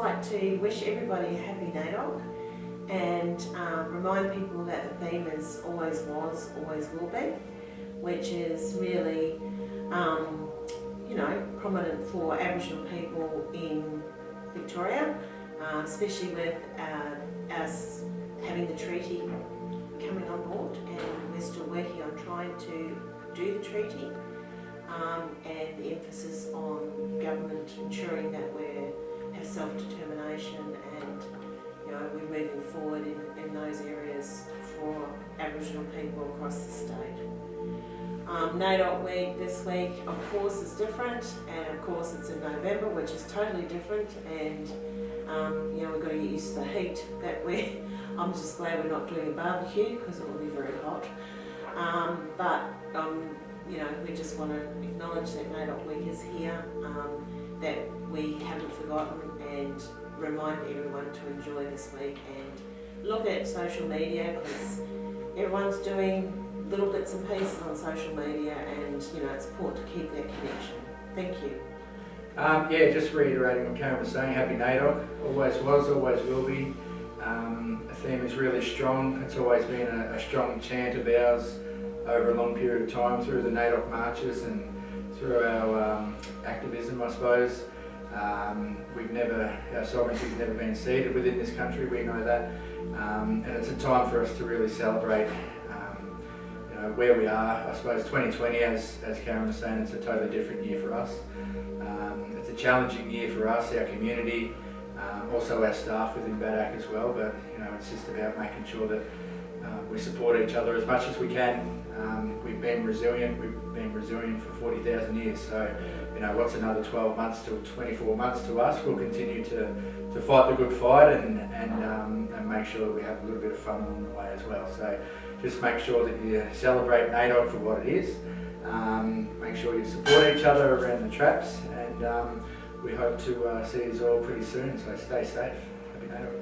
like to wish everybody a happy Naidoc and remind people that the theme is always was, always will be, which is really, prominent for Aboriginal people in Victoria, especially with us having the treaty coming on board, and we're still working on trying to do the treaty, and the emphasis on government ensuring that we have self-determination and we're moving forward in those areas for Aboriginal people across the state. Naidoc week this week, of course, is different, and of course it's in November, which is totally different, and we've got to get used to the heat that I'm just glad we're not doing a barbecue because it will be very hot. We just want to acknowledge that Naidoc week is here, that we haven't forgotten, and remind everyone to enjoy this week and look at social media, because everyone's doing little bits and pieces on social media, and it's important to keep that connection. Thank you. Just reiterating what Karen was saying, happy Naidoc, always was, always will be. The theme is really strong. It's always been a strong chant of ours over a long period of time through the Naidoc marches and through our activism, I suppose. Our sovereignty's never been ceded within this country, we know that. And it's a time for us to really celebrate where we are. I suppose 2020, as Karen was saying, it's a totally different year for us. It's a challenging year for us, our community, also our staff within BADAC as well, but it's just about making sure that we support each other as much as we can. We've been resilient for 40,000 years, so what's another 12 months to 24 months to us? We'll continue to fight the good fight and make sure that we have a little bit of fun along the way as well. So just make sure that you celebrate Naidoc for what it is. Make sure you support each other around the traps, and we hope to see you all pretty soon, so stay safe. Happy Naidoc.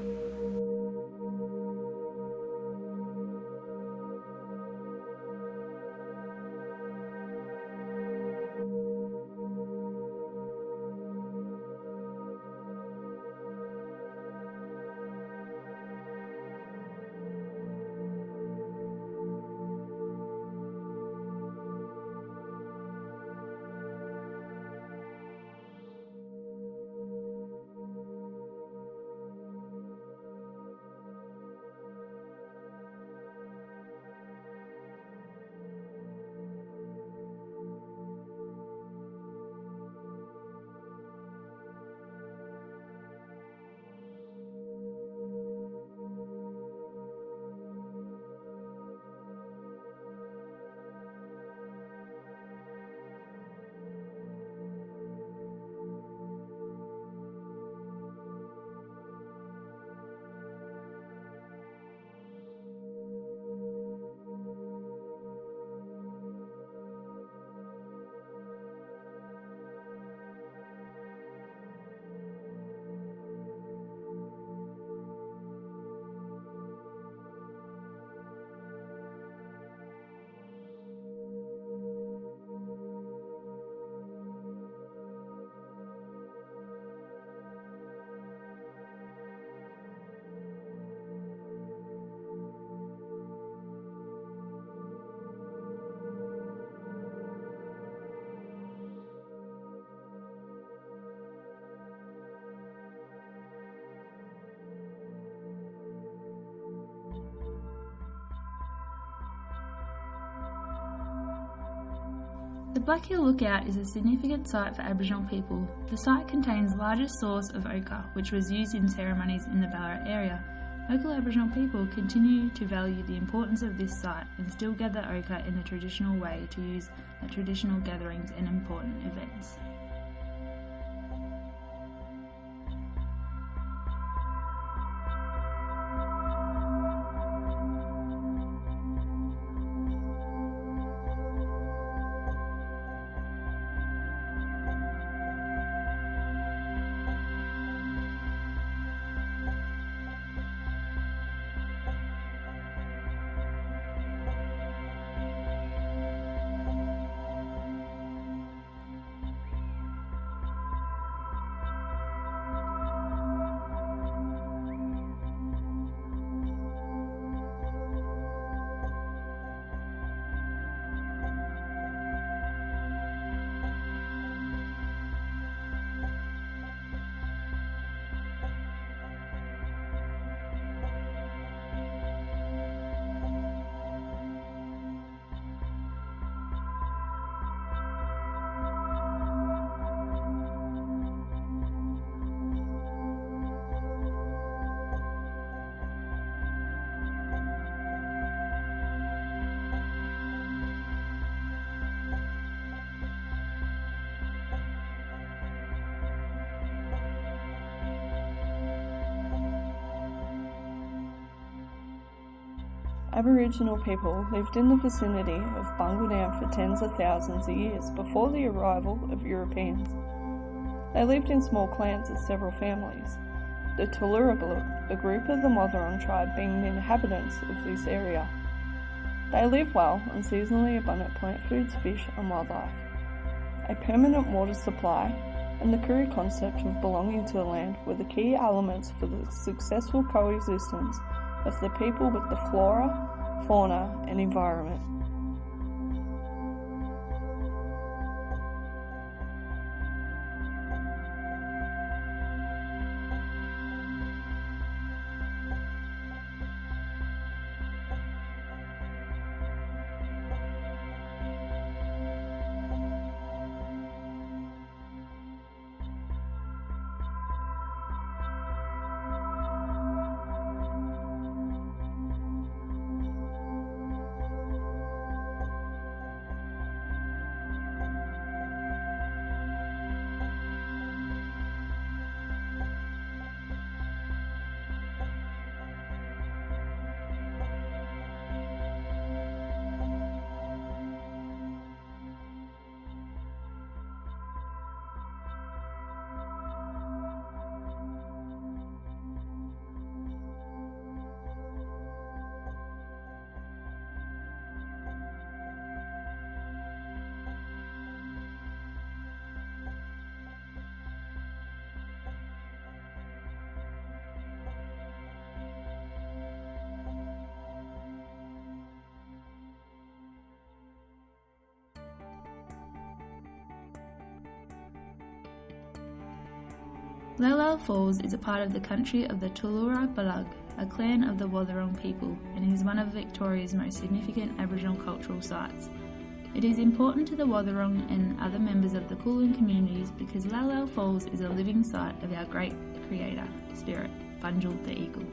The Black Hill Lookout is a significant site for Aboriginal people. The site contains the largest source of ochre, which was used in ceremonies in the Ballarat area. Local Aboriginal people continue to value the importance of this site and still gather ochre in the traditional way to use at traditional gatherings and important events. Aboriginal people lived in the vicinity of BUNGAL for tens of thousands of years before the arrival of Europeans. They lived in small clans of several families, the Tullurabuluk, a group of the Mullawallah tribe, being the inhabitants of this area. They live well on seasonally abundant plant foods, fish and wildlife. A permanent water supply and the Kuru concept of belonging to the land were the key elements for the successful coexistence of the people with the flora, fauna and environment. Mullawallah Falls is a part of the country of the Tullurabuluk, a clan of the Wathaurong people, and is one of Victoria's most significant Aboriginal cultural sites. It is important to the Wathaurong and other members of the Kulin communities because Mullawallah Falls is a living site of our great creator, spirit, Bungal the eagle.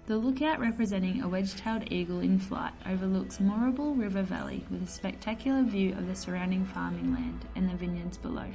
The lookout, representing a wedge-tailed eagle in flight, overlooks Mullawallah River Valley with a spectacular view of the surrounding farming land and the vineyards below.